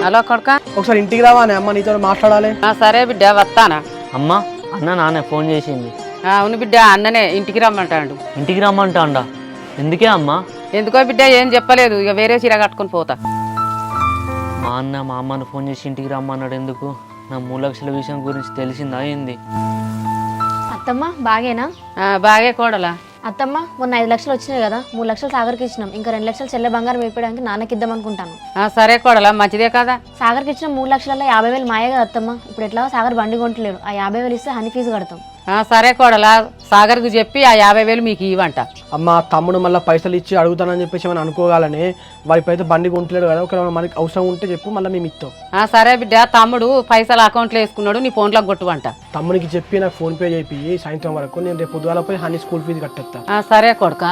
Hello కొడుక. ఒకసారి ఇంటికి రావానే అమ్మ, నీతో మాట్లాడాలి. సరే బిడ్డ వస్తానా. అమ్మా అన్న నాన్న ఫోన్ చేసింది. అవును బిడ్డ, అన్ననే ఇంటికి రమ్మంటాడు. ఇంటికి రమ్మంటా? ఎందుకే అమ్మా? ఎందుకో బిడ్డ ఏం చెప్పలేదు, ఇక వేరే చీర కట్టుకొని పోతా. మా అన్న మా అమ్మను ఫోన్ చేసి ఇంటికి రమ్మన్నాడు. ఎందుకు? నా 3 లక్షల విషయం గురించి తెలిసిందా ఏంది? అత్తమ్మ బాగేనా? బాగే కోడలా. అత్తమ్మ మొన్న 5 లక్షలు వచ్చినాయి కదా, 3 లక్షలు సాగర్కి ఇచ్చినాం. ఇంకా 2 లక్షలు చెల్లె బంగారం వేయడానికి నాన్నకి ఇద్దాం అనుకుంటాను. సరే కోడలా, మంచిదే కదా. సాగర్కి ఇచ్చిన 3 లక్షలలో 50,000 మాయే కదా అత్తమ్మ. ఇప్పుడు ఎట్లా సాగర్ బండి కొంటలేడు, ఆ 50,000 ఇస్తే హనీ ఫీజు కడతాం. సరే కోడలా, సాగర్కు చెప్పి ఆ 50,000 మీకు ఇవ్వంట. అమ్మ, తమ్ముడు మళ్ళీ పైసలు ఇచ్చి అడుగుతానని చెప్పేసి ఏమైనా అనుకోగాలని వాడిపైతే బండి కొంటలేడు కదా. ఒకవేళ మనకి అవసరం ఉంటే చెప్పు, మళ్ళీ మేము ఇస్తాం. సరే బిడ్డ, తమ్ముడు పైసలు అకౌంట్లో వేసుకున్నాడు, నీ ఫోన్లోకి కొట్టువంట. తమ్మునికి చెప్పి నాకు ఫోన్ పే చేయి సాయంత్రం వరకు. నేను రేపు పొద్దుగాల పోయి హనీ స్కూల్ ఫీజు కట్టేస్తా. సరే కొడుక.